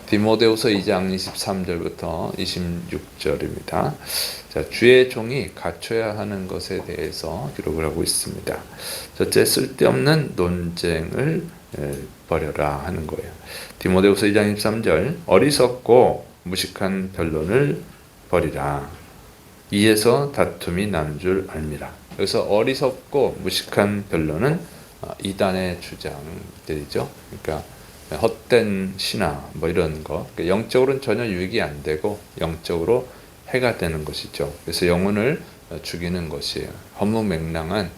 디모데후서 2장 23절부터 26절입니다. 자, 주의 종이 갖춰야 하는 것에 대해서 기록을 하고 있습니다. 첫째, 쓸데없는 논쟁을 버려라 하는 거예요. 디모데후서 2장 23절, 어리석고 무식한 변론을 버리라. 이에서 다툼이 나는 줄 알미라. 여기서 어리석고 무식한 변론은 이단의 주장들이죠. 그러니까 헛된 신화 뭐 이런 거, 영적으로는 전혀 유익이 안 되고 영적으로 해가 되는 것이죠. 그래서 영혼을 죽이는 것이에요. 허무맹랑한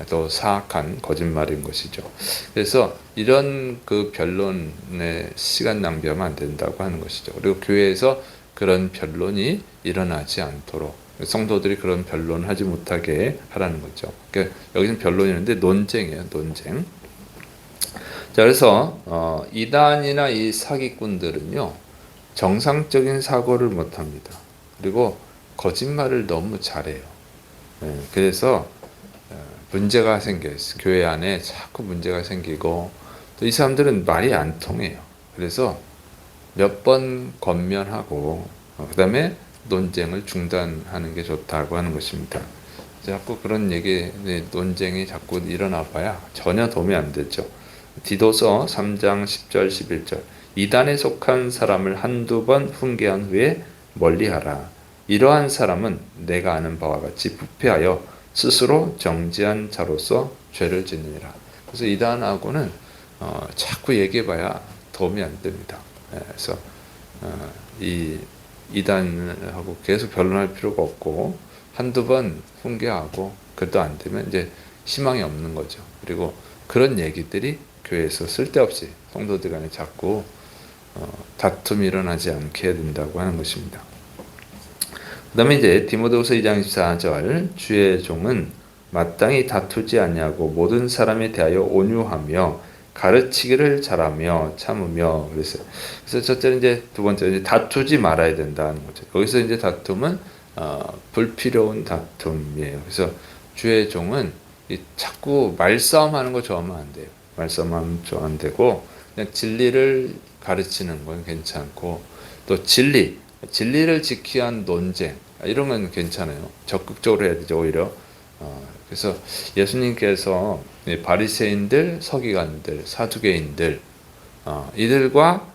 또 사악한 거짓말인 것이죠. 그래서 이런 그 변론에 시간 낭비하면 안 된다고 하는 것이죠. 그리고 교회에서 그런 변론이 일어나지 않도록 성도들이 그런 변론을 하지 못하게 하라는 거죠. 그러니까 여기는 변론이었는데 논쟁이에요. 논쟁. 자, 그래서 이단이나 이 사기꾼들은요, 정상적인 사고를 못합니다. 그리고 거짓말을 너무 잘해요. 그래서 문제가 생겨요. 교회 안에 자꾸 문제가 생기고, 또 이 사람들은 말이 안 통해요. 그래서 몇 번 권면하고 그 다음에 논쟁을 중단하는 게 좋다고 하는 것입니다. 자꾸 그런 얘기, 논쟁이 자꾸 일어나 봐야 전혀 도움이 안 되죠. 디도서 3장 10절 11절, 이단에 속한 사람을 한두 번 훈계한 후에 멀리하라. 이러한 사람은 내가 아는 바와 같이 부패하여 스스로 정죄한 자로서 죄를 짓느니라. 그래서 이단하고는 자꾸 얘기해봐야 도움이 안 됩니다. 그래서 이 이단하고 계속 변론할 필요가 없고, 한두 번 훈계하고 그래도 안 되면 이제 희망이 없는 거죠. 그리고 그런 얘기들이 교회에서 쓸데없이 성도들 간에 자꾸 다툼이 일어나지 않게 해야 된다고 하는 것입니다. 그 다음에 이제 디모데후서 2장 24절, 주의 종은 마땅히 다투지 아니하고 모든 사람에 대하여 온유하며 가르치기를 잘하며 참으며 그랬어요. 그래서 첫째는 이제, 두 번째는 이제 다투지 말아야 된다는 거죠. 여기서 이제 다툼은 불필요한 다툼이에요. 그래서 주의 종은 자꾸 말싸움하는 거 좋아하면 안 돼요. 말싸움하면 안 되고, 그냥 진리를 가르치는 건 괜찮고, 또 진리를 지키기 위한 논쟁 이런 건 괜찮아요. 적극적으로 해야 되죠. 오히려 그래서 예수님께서 바리새인들, 서기관들, 사두개인들 이들과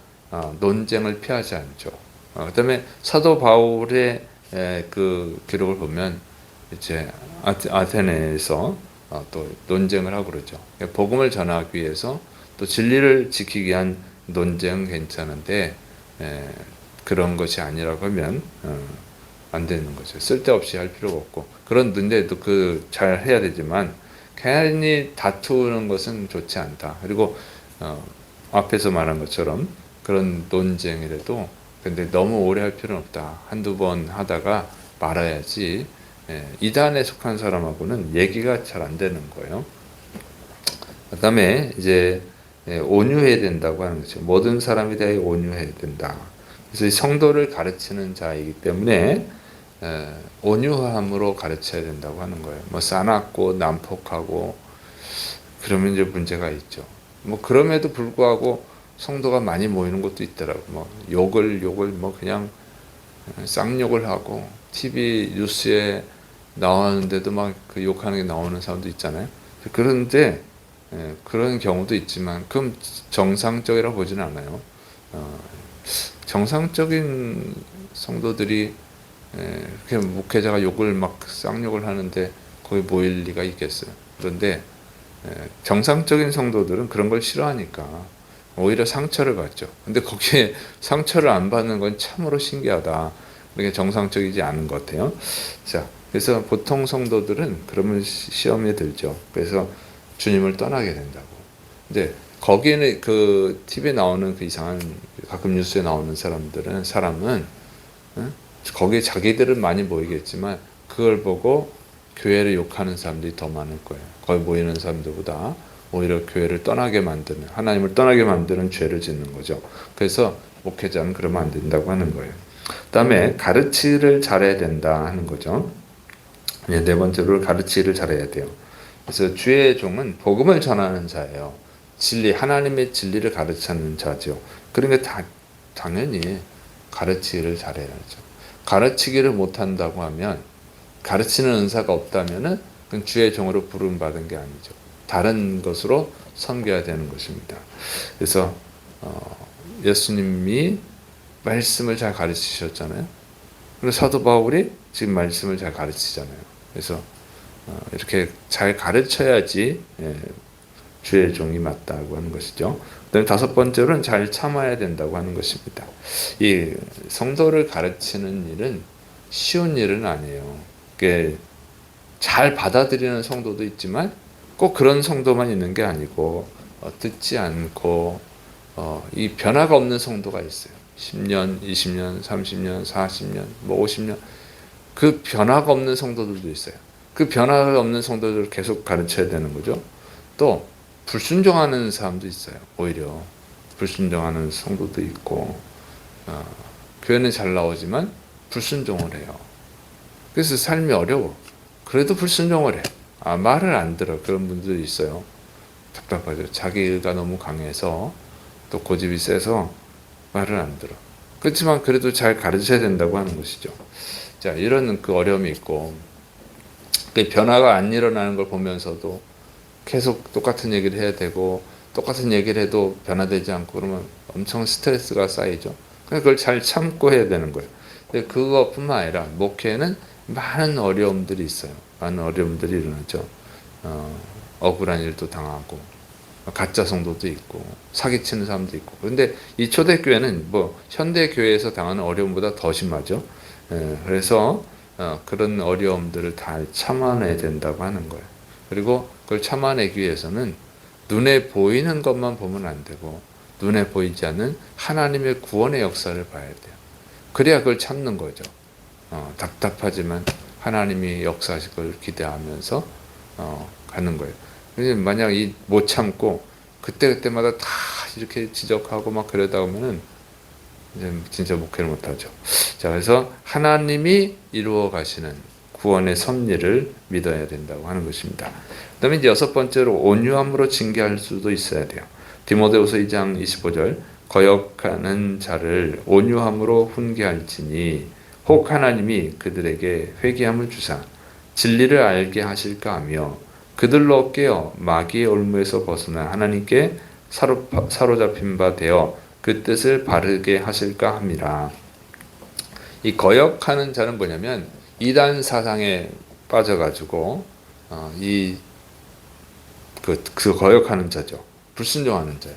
논쟁을 피하지 않죠. 그다음에 사도 바울의 그 기록을 보면 이제 아테네에서 또 논쟁을 하고 그러죠. 복음을 전하기 위해서 또 진리를 지키기 위한 논쟁은 괜찮은데 그런 것이 아니라고 하면 안 되는 거죠. 쓸데없이 할 필요가 없고, 그런데도 잘 해야 되지만 괜히 다투는 것은 좋지 않다. 그리고 앞에서 말한 것처럼 그런 논쟁이라도 근데 너무 오래 할 필요는 없다. 한두 번 하다가 말아야지. 이단에 속한 사람하고는 얘기가 잘 안 되는 거예요. 그 다음에 이제 온유해야 된다고 하는 거죠. 모든 사람에 대해 온유해야 된다. 그래서 성도를 가르치는 자이기 때문에 온유함으로 가르쳐야 된다고 하는 거예요. 뭐 싸납고 난폭하고 그러면 이제 문제가 있죠. 뭐 그럼에도 불구하고 성도가 많이 모이는 것도 있더라고. 뭐 욕을 뭐 그냥 쌍욕을 하고 TV 뉴스에 나왔는데도 막 그 욕하는 게 나오는 사람도 있잖아요. 그런데 그런 경우도 있지만 그럼 정상적이라고 보지는 않아요. 정상적인 성도들이 그렇게 목회자가 욕을 막 쌍욕을 하는데 거기 모일 리가 있겠어요. 그런데 정상적인 성도들은 그런 걸 싫어하니까 오히려 상처를 받죠. 근데 거기에 상처를 안 받는 건 참으로 신기하다. 그게 정상적이지 않은 것 같아요. 자, 그래서 보통 성도들은 그러면 시험에 들죠. 그래서 주님을 떠나게 된다고. 근데 거기에는 그 TV에 나오는 그 이상한 가끔 뉴스에 나오는 사람은 거기에 자기들은 많이 모이겠지만 그걸 보고 교회를 욕하는 사람들이 더 많을 거예요. 거기 모이는 사람들보다 오히려 교회를 떠나게 만드는, 하나님을 떠나게 만드는 죄를 짓는 거죠. 그래서 목회자는 그러면 안 된다고 하는 거예요. 그 다음에 가르치기를 잘해야 된다 하는 거죠. 네 번째로 가르치기를 잘해야 돼요. 그래서 주의 종은 복음을 전하는 자예요. 진리, 하나님의 진리를 가르치는 자죠. 그러니까 다 당연히 가르치기를 잘해야죠. 가르치기를 못한다고 하면, 가르치는 은사가 없다면은 그건 주의 종으로 부름받은 게 아니죠. 다른 것으로 섬겨야 되는 것입니다. 그래서 예수님이 말씀을 잘 가르치셨잖아요. 그리고 사도 바울이 지금 말씀을 잘 가르치잖아요. 그래서 이렇게 잘 가르쳐야지 주의 종이 맞다고 하는 것이죠. 그다음 다섯 번째로는 잘 참아야 된다고 하는 것입니다. 이 성도를 가르치는 일은 쉬운 일은 아니에요. 그게 잘 받아들이는 성도도 있지만 꼭 그런 성도만 있는 게 아니고 듣지 않고 이 변화가 없는 성도가 있어요. 10년, 20년, 30년, 40년, 뭐 50년 그 변화가 없는 성도들도 있어요. 그 변화가 없는 성도들을 계속 가르쳐야 되는 거죠. 또 불순종하는 사람도 있어요. 오히려 불순종하는 성도도 있고 교회는 잘 나오지만 불순종을 해요. 그래서 삶이 어려워. 그래도 불순종을 해. 말을 안 들어. 그런 분들이 있어요. 답답하죠. 자기가 너무 강해서 또 고집이 세서 말을 안 들어. 그렇지만 그래도 잘 가르쳐야 된다고 하는 것이죠. 자, 이런 그 어려움이 있고 그 변화가 안 일어나는 걸 보면서도 계속 똑같은 얘기를 해야 되고 똑같은 얘기를 해도 변화되지 않고 그러면 엄청 스트레스가 쌓이죠. 그걸 잘 참고 해야 되는 거예요. 근데 그것뿐만 아니라 목회에는 많은 어려움들이 있어요. 많은 어려움들이 일어나죠. 억울한 일도 당하고 가짜 성도도 있고 사기치는 사람도 있고. 그런데 이 초대교회는 뭐 현대교회에서 당하는 어려움보다 더 심하죠. 그래서 그런 어려움들을 다 참아내야 된다고 하는 거예요. 그리고 그걸 참아내기 위해서는 눈에 보이는 것만 보면 안 되고 눈에 보이지 않는 하나님의 구원의 역사를 봐야 돼요. 그래야 그걸 참는 거죠. 답답하지만 하나님이 역사하실 걸 기대하면서 가는 거예요. 만약 못 참고 그때마다 다 이렇게 지적하고 막 그러다 보면은 이제 진짜 목회를 못하죠. 자, 그래서 하나님이 이루어 가시는 구원의 섭리를 믿어야 된다고 하는 것입니다. 그다음에 이제 여섯 번째로 온유함으로 징계할 수도 있어야 돼요. 디모데후서 2장 25절 거역하는 자를 온유함으로 훈계할지니 혹 하나님이 그들에게 회개함을 주사 진리를 알게 하실까 하며 그들로 깨어 마귀의 올무에서 벗어나 하나님께 사로잡힌 바 되어 그 뜻을 바르게 하실까 함이라. 이 거역하는 자는 뭐냐면 이단 사상에 빠져가지고 그 거역하는 자죠. 불순종하는 자예요.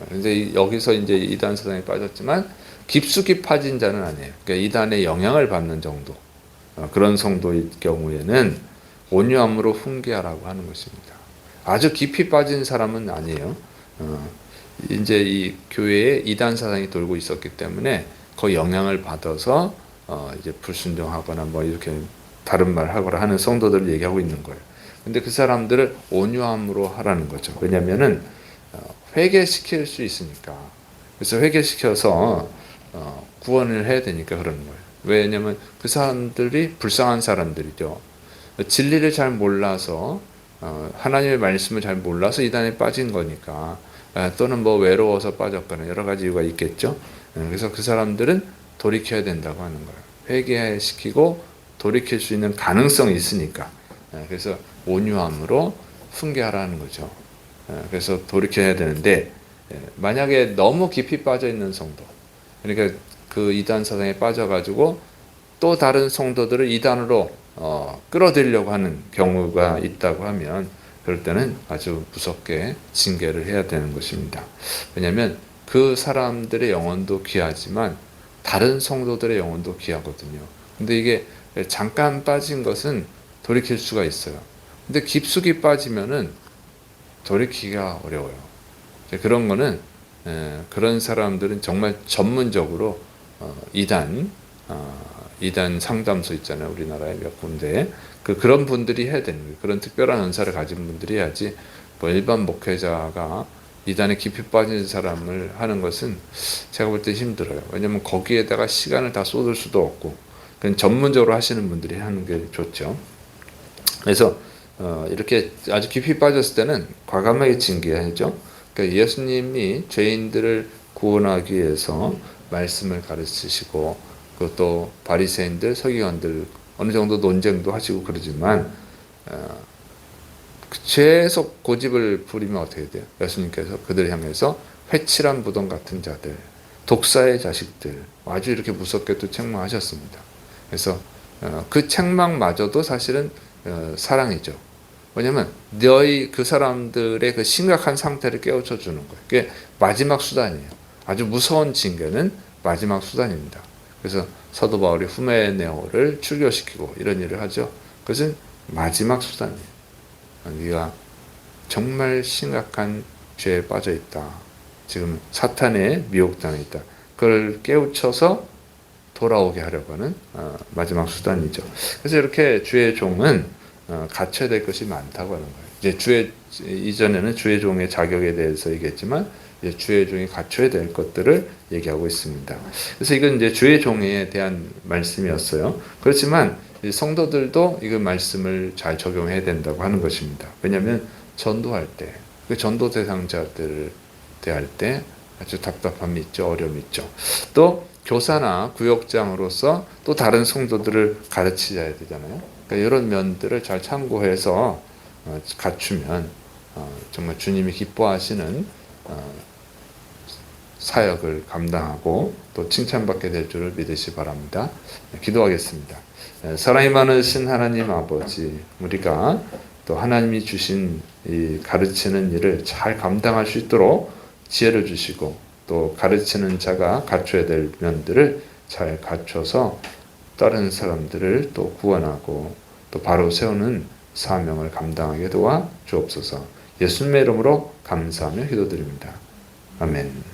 근데 여기서 이제 이단 사상에 빠졌지만 깊숙이 빠진 자는 아니에요. 그러니까 이단의 영향을 받는 정도. 그런 성도일 경우에는 온유함으로 훈계하라고 하는 것입니다. 아주 깊이 빠진 사람은 아니에요. 이제 이 교회에 이단 사상이 돌고 있었기 때문에 그 영향을 받아서 이제 불순종하거나 뭐 이렇게 다른 말 하거나 하는 성도들을 얘기하고 있는 거예요. 근데 그 사람들을 온유함으로 하라는 거죠. 왜냐면은 회개시킬 수 있으니까. 그래서 회개시켜서 구원을 해야 되니까 그러는 거예요. 왜냐면 그 사람들이 불쌍한 사람들이죠. 진리를 잘 몰라서 하나님의 말씀을 잘 몰라서 이단에 빠진 거니까 또는 뭐 외로워서 빠졌거나 여러 가지 이유가 있겠죠. 그래서 그 사람들은 돌이켜야 된다고 하는 거예요. 회개시키고 돌이킬 수 있는 가능성이 있으니까. 그래서 온유함으로 훈계하라는 거죠. 그래서 돌이켜야 되는데 만약에 너무 깊이 빠져 있는 성도, 그러니까 그 이단 사상에 빠져가지고 또 다른 성도들을 이단으로 끌어들이려고 하는 경우가 있다고 하면 그럴 때는 아주 무섭게 징계를 해야 되는 것입니다. 왜냐하면 그 사람들의 영혼도 귀하지만 다른 성도들의 영혼도 귀하거든요. 근데 이게 잠깐 빠진 것은 돌이킬 수가 있어요. 근데 깊숙이 빠지면은 돌이키기가 어려워요. 그런 거는 그런 사람들은 정말 전문적으로 이단 상담소 있잖아요. 우리나라에 몇 군데 그런 분들이 해야 되는 거예요. 그런 특별한 은사를 가진 분들이 해야지 뭐 일반 목회자가 이단에 깊이 빠진 사람을 하는 것은 제가 볼 때 힘들어요. 왜냐하면 거기에다가 시간을 다 쏟을 수도 없고 그냥 전문적으로 하시는 분들이 하는 게 좋죠. 그래서 이렇게 아주 깊이 빠졌을 때는 과감하게 징계하죠. 그러니까 예수님이 죄인들을 구원하기 위해서 말씀을 가르치시고, 그것도 바리새인들, 서기관들 어느 정도 논쟁도 하시고 그러지만 계속 고집을 부리면 어떻게 돼요? 예수님께서 그들 향해서 회칠한 무덤 같은 자들, 독사의 자식들, 아주 이렇게 무섭게 또 책망하셨습니다. 그래서 그 책망마저도 사실은 사랑이죠. 왜냐하면 너희 그 사람들의 그 심각한 상태를 깨우쳐 주는 거예요. 그게 마지막 수단이에요. 아주 무서운 징계는 마지막 수단입니다. 그래서 사도 바울이 후메네오를 출교시키고 이런 일을 하죠. 그것은 마지막 수단이에요. 네가 정말 심각한 죄에 빠져 있다. 지금 사탄의 미혹당해 있다. 그걸 깨우쳐서 돌아오게 하려고 하는 마지막 수단이죠. 그래서 이렇게 주의 종은 갖춰야 될 것이 많다고 하는 거예요. 이제 이전에는 주의 종의 자격에 대해서 얘기했지만 이제 주의 종이 갖춰야 될 것들을 얘기하고 있습니다. 그래서 이건 이제 주의 종에 대한 말씀이었어요. 그렇지만 성도들도 이 말씀을 잘 적용해야 된다고 하는 것입니다. 왜냐하면 전도할 때, 그 전도 대상자들을 대할 때 아주 답답함이 있죠, 어려움이 있죠. 또 교사나 구역장으로서 또 다른 성도들을 가르치셔야 되잖아요. 그러니까 이런 면들을 잘 참고해서 갖추면 정말 주님이 기뻐하시는 사역을 감당하고 또 칭찬받게 될 줄을 믿으시 바랍니다. 기도하겠습니다. 사랑이 많으신 하나님 아버지, 우리가 또 하나님이 주신 이 가르치는 일을 잘 감당할 수 있도록 지혜를 주시고, 또 가르치는 자가 갖춰야 될 면들을 잘 갖춰서 다른 사람들을 또 구원하고 또 바로 세우는 사명을 감당하게 도와 주옵소서. 예수님의 이름으로 감사하며 기도드립니다. 아멘.